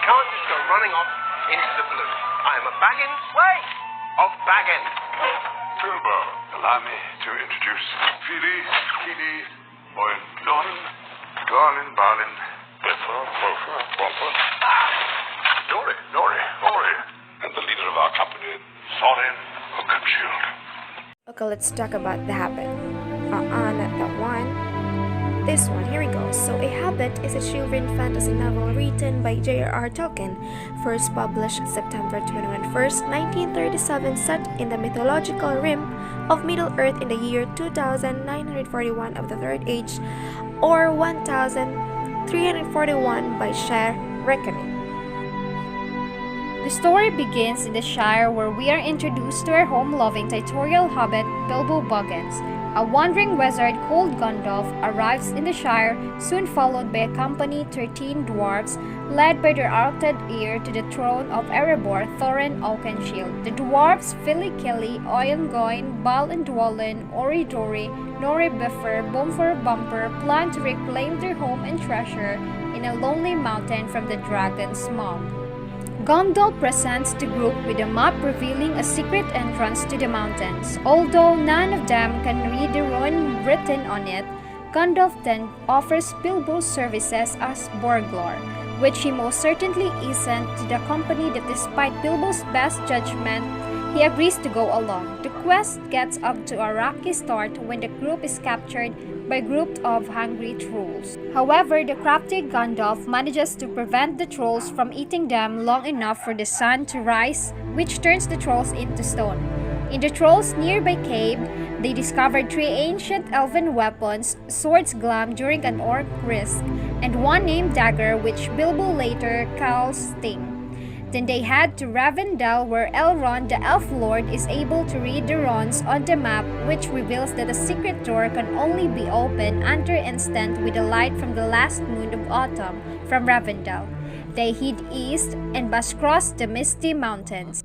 can't just go running off into the blue. I am a Baggins of Baggins. Bilbo, allow me to introduce Philly, Keely, Owen, Lauren, Garlin, Barlin, Buffer, Buffer, Buffer, Nori, and the leader of our company, Thorin Hookenshield. Okay, let's talk about the Hobbit. Not that one. This one, here we go. So, A Hobbit is a children's fantasy novel written by J.R.R. Tolkien, first published September 21, 1937, set in the mythological rim of Middle-earth in the year 2941 of the Third Age, or 1341 by Shire reckoning. The story begins in the Shire, where we are introduced to our home-loving tutorial hobbit, Bilbo Baggins. A wandering wizard called Gandalf arrives in the Shire, soon followed by a company 13 dwarves, led by their arched heir to the throne of Erebor, Thorin Oakenshield. The dwarves, Philly Killy, Owen Goin, Bal and Dwalin, Ori Dori, Nori Biffer, Bumfer Bumper plan to reclaim their home and treasure in a lonely mountain from the dragon's maw. Gandalf presents the group with a map revealing a secret entrance to the mountains. Although none of them can read the rune written on it, Gandalf then offers Bilbo's services as burglar, which he most certainly isn't, to the company that despite Bilbo's best judgment, he agrees to go along. The quest gets up to a rocky start when the group is captured by a group of hungry trolls. However, the crafty Gandalf manages to prevent the trolls from eating them long enough for the sun to rise, which turns the trolls into stone. In the trolls' nearby cave, they discovered 3 ancient elven weapons, swords glum during an orc risk, and one named dagger which Bilbo later calls Sting. Then they head to Rivendell, where Elrond, the Elf Lord, is able to read the runes on the map, which reveals that a secret door can only be opened under instant with the light from the last moon of autumn from Rivendell. They head east and bus cross the Misty Mountains.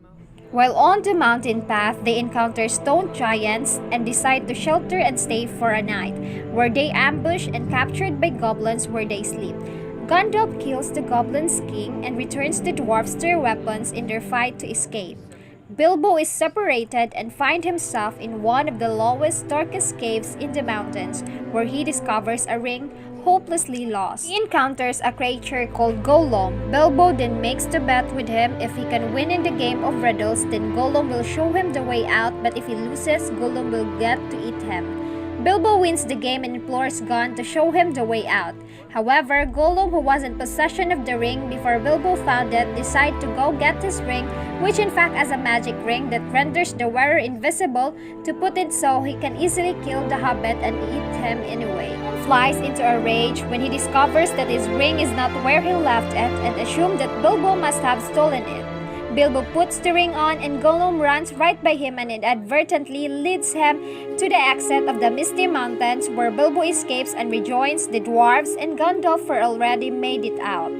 While on the mountain path, they encounter stone giants and decide to shelter and stay for a night, where they ambush and captured by goblins where they sleep. Gandalf kills the Goblins' king and returns the dwarves their weapons in their fight to escape. Bilbo is separated and finds himself in one of the lowest, darkest caves in the mountains, where he discovers a ring hopelessly lost. He encounters a creature called Gollum. Bilbo then makes the bet with him. If he can win in the game of riddles, then Gollum will show him the way out, but if he loses, Gollum will get to eat him. Bilbo wins the game and implores Gon to show him the way out. However, Gollum, who was in possession of the ring before Bilbo found it, decided to go get his ring, which in fact has a magic ring that renders the wearer invisible, to put it so he can easily kill the hobbit and eat him anyway. He flies into a rage when he discovers that his ring is not where he left it and assumes that Bilbo must have stolen it. Bilbo puts the ring on and Gollum runs right by him and inadvertently leads him to the exit of the Misty Mountains, where Bilbo escapes and rejoins the dwarves, and Gandalf already made it out.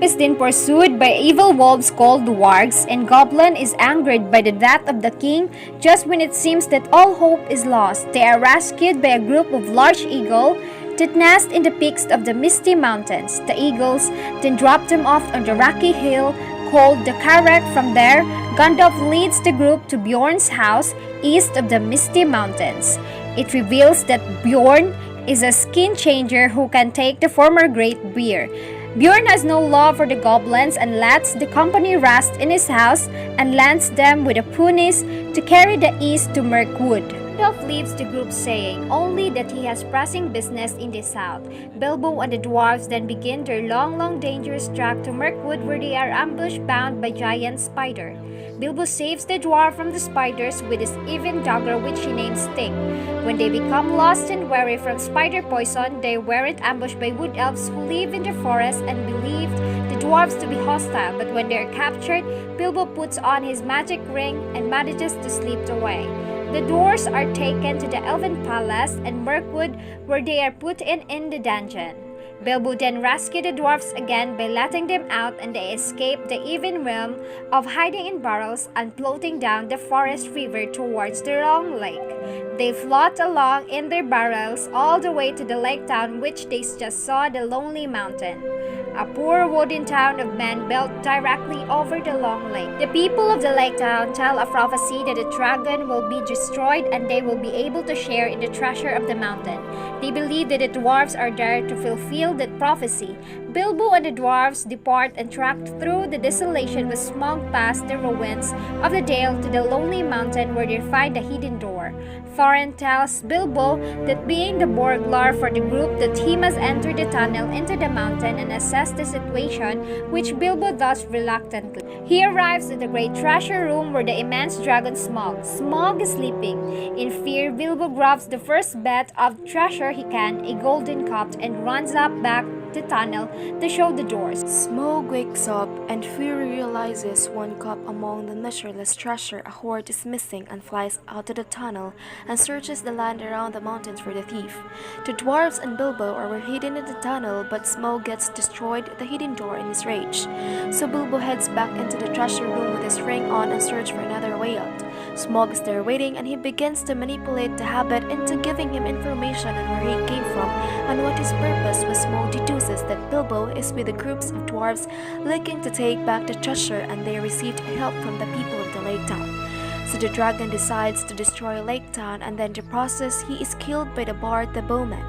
Is then pursued by evil wolves called wargs, and Goblin is angered by the death of the king. Just when it seems that all hope is lost, they are rescued by a group of large eagles that nest in the peaks of the Misty Mountains. The eagles then drop them off on the rocky hill called the Carrack. From there, Gandalf leads the group to Bjorn's house east of the Misty Mountains. It reveals that Bjorn is a skin changer who can take the former Great Bear. Bjorn has no love for the goblins and lets the company rest in his house and lands them with the ponies to carry the east to Mirkwood. Gandalf leaves the group saying only that he has pressing business in the south. Bilbo and the dwarves then begin their long dangerous trek to Mirkwood, where they are ambushed bound by giant spider. Bilbo saves the dwarf from the spiders with his even dagger, which he names Sting. When they become lost and weary from spider poison, they weren't ambushed by wood elves who live in the forest and believed the dwarves to be hostile, but when they are captured, Bilbo puts on his magic ring and manages to slip away. The dwarves are taken to the Elven Palace and Mirkwood, where they are put in the dungeon. Bilbo then rescues the dwarfs again by letting them out, and they escape the even realm of hiding in barrels and floating down the forest river towards the long lake. They float along in their barrels all the way to the lake town, which they just saw the lonely mountain. a poor wooden town of men built directly over the long lake. The people of the lake town tell a prophecy that the dragon will be destroyed and they will be able to share in the treasure of the mountain. They believe that the dwarves are there to fulfill that prophecy. Bilbo and the dwarves depart and track through the desolation with Smaug past the ruins of the dale to the lonely mountain where they find a hidden door. Thorin tells Bilbo that being the burglar for the group that he must enter the tunnel into the mountain and assess the situation, which Bilbo does reluctantly. He arrives at the great treasure room where the immense dragon Smaug. Smaug is sleeping. In fear, Bilbo grabs the first bit of treasure he can, a golden cup, and runs up back the tunnel to show the doors. Smaug wakes up and Fury realizes one cup among the measureless treasure a hoard is missing and flies out to the tunnel and searches the land around the mountains for the thief. The dwarves and Bilbo are hidden in the tunnel, but Smaug gets destroyed the hidden door in his rage. So Bilbo heads back into the treasure room with his ring on and searches for another way out. Smaug is there waiting and he begins to manipulate the Hobbit into giving him information on where he came from and what his purpose was. Smaug deduces that Bilbo is with a group of dwarves looking to take back the treasure and they received help from the people of the lake town. So the dragon decides to destroy Lake Town and then in the process he is killed by the bard the bowman.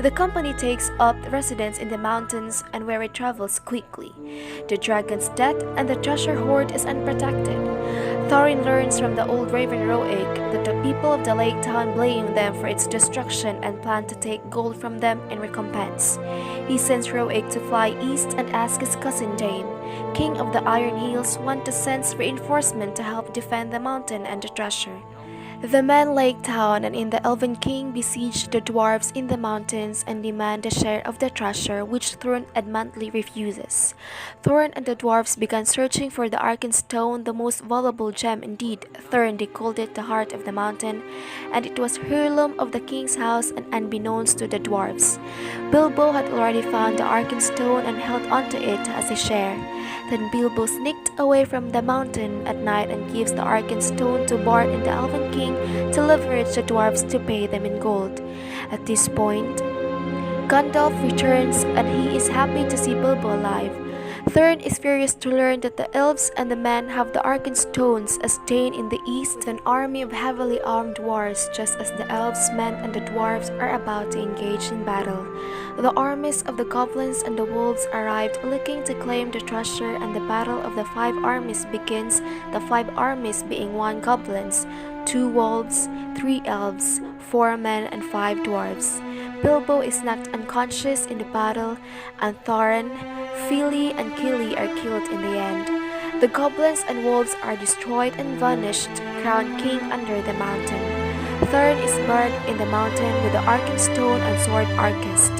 The company takes up residence in the mountains and where it travels quickly. The dragon's death and the treasure hoard is unprotected. Thorin learns from the old raven Roeg that the people of the lake town blame them for its destruction and plan to take gold from them in recompense. He sends Roeg to fly east and asks his cousin Dane, king of the Iron Hills, to send reinforcement to help defend the mountain and the treasure. The men Lake Town and in the Elven King besiege the dwarves in the mountains and demand a share of the treasure, which Thorin adamantly refuses. Thorin and the dwarves began searching for the Arkenstone, the most valuable gem indeed. Thorin they called it the heart of the mountain, and it was heirloom of the king's house and unbeknownst to the dwarves. Bilbo had already found the Arkenstone and held onto it as a share. Then Bilbo sneaked away from the mountain at night and gives the Arkenstone to Bard and the Elven King to leverage the dwarves to pay them in gold. At this point, Gandalf returns and he is happy to see Bilbo alive. Thorin is furious to learn that the elves and the men have the Arkenstones as Dane in the east, an army of heavily armed dwarves, just as the elves, men, and the dwarves are about to engage in battle. The armies of the goblins and the wolves arrived looking to claim the treasure, and the battle of the 5 armies begins, the 5 armies being 1 goblins, 2 wolves, 3 elves, 4 men, and 5 dwarves. Bilbo is knocked unconscious in the battle, and Thorin, Fili, and Kili are killed in the end. The goblins and wolves are destroyed and vanished, crowned king under the mountain. Thorin is buried in the mountain with the Arkenstone and sword Arkest.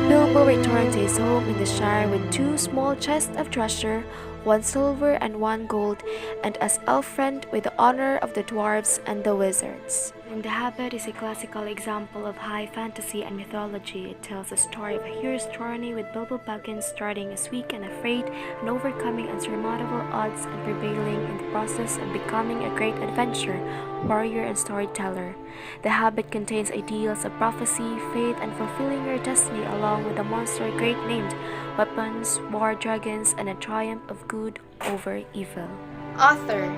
Bilbo returned to his home in the Shire with 2 small chests of treasure, 1 silver and 1 gold, and as elf friend with the honor of the dwarves and the wizards. And The Hobbit is a classical example of high fantasy and mythology. It tells a story of a hero's journey with Bilbo Baggins starting as weak and afraid and overcoming unsurmountable odds and prevailing in the process of becoming a great adventurer, warrior, and storyteller. The Hobbit contains ideals of prophecy, faith, and fulfilling your destiny along with a monster great named, weapons, war dragons, and a triumph of good over evil. Author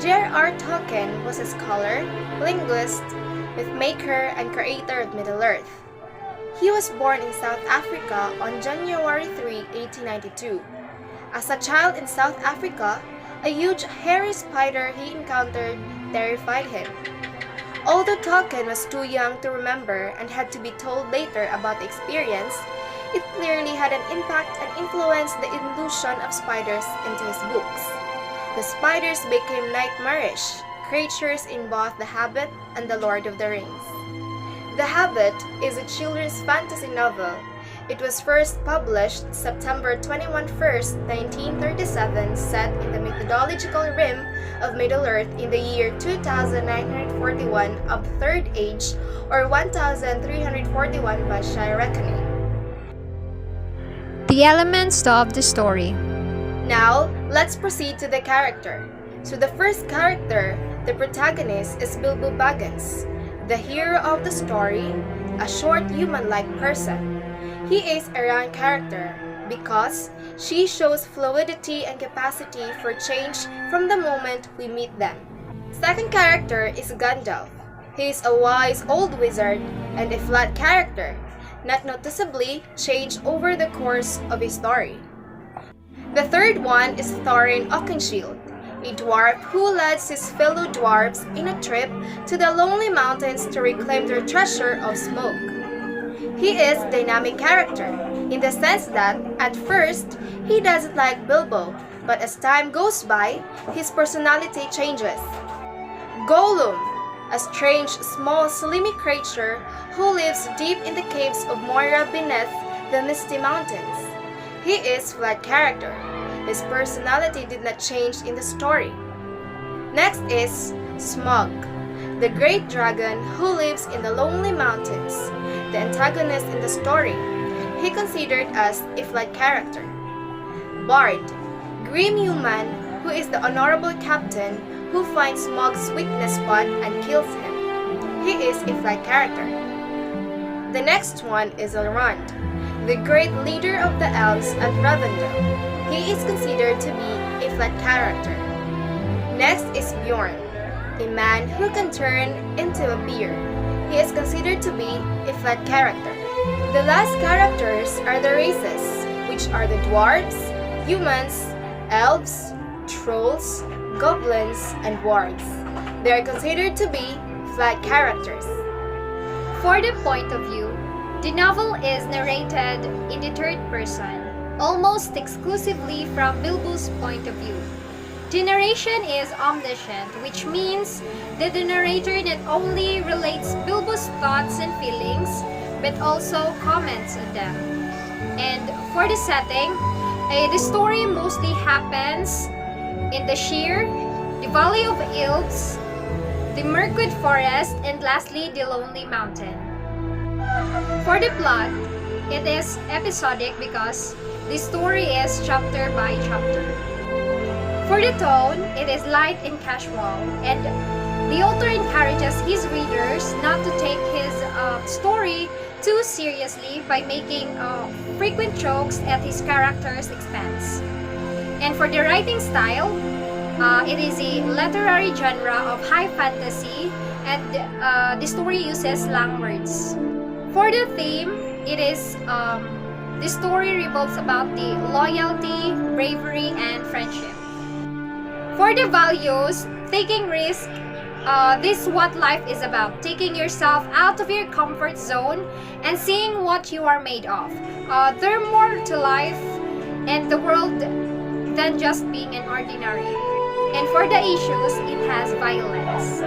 J.R.R. Tolkien was a scholar, linguist, mythmaker, and creator of Middle-earth. He was born in South Africa on January 3, 1892. As a child in South Africa, a huge hairy spider he encountered terrified him. Although Tolkien was too young to remember and had to be told later about the experience, it clearly had an impact and influenced the illusion of spiders into his books. The spiders became nightmarish creatures in both The Hobbit and The Lord of the Rings. The Hobbit is a children's fantasy novel. It was first published September 21, 1937, set in the mythological rim of Middle-earth in the year 2941 of the Third Age, or 1341 by Shire reckoning. The elements of the story. Now, let's proceed to the character. So the first character, the protagonist, is Bilbo Baggins, the hero of the story, a short human-like person. He is a round character, because she shows fluidity and capacity for change from the moment we meet them. Second character is Gandalf. He is a wise old wizard and a flat character, not noticeably changed over the course of his story. The third one is Thorin Oakenshield, a dwarf who leads his fellow dwarves in a trip to the Lonely Mountains to reclaim their treasure of smoke. He is a dynamic character, in the sense that, at first, he doesn't like Bilbo, but as time goes by, his personality changes. Gollum, a strange, small, slimy creature who lives deep in the caves of Moria beneath the Misty Mountains. He is a flat character. His personality did not change in the story. Next is Smaug, the great dragon who lives in the Lonely Mountains, the antagonist in the story. He considered as a flat character. Bard, grim human who is the honorable captain who finds Smaug's weakness spot and kills him. He is a flat character. The next one is Elrond, the great leader of the elves at Rivendell. He is considered to be a flat character. Next is Bjorn, a man who can turn into a bear. He is considered to be a flat character. The last characters are the races, which are the dwarves, humans, elves, trolls, goblins, and wargs. They are considered to be flat characters. For the point of view, the novel is narrated in the third person, almost exclusively from Bilbo's point of view. The narration is omniscient, which means that the narrator not only relates Bilbo's thoughts and feelings, but also comments on them. And for the setting, the story mostly happens in the Shire, the Valley of Elves, the Mirkwood Forest, and lastly, the Lonely Mountain. For the plot, it is episodic because the story is chapter by chapter. For the tone, it is light and casual, and the author encourages his readers not to take his story too seriously by making frequent jokes at his character's expense. And for the writing style, it is a literary genre of high fantasy, and the story uses long words. For the theme, it is the story revolves about the loyalty, bravery, and friendship. For the values, taking risk, this is what life is about. Taking yourself out of your comfort zone and seeing what you are made of. There are more to life and the world than just being an ordinary. And for the issues, it has violence.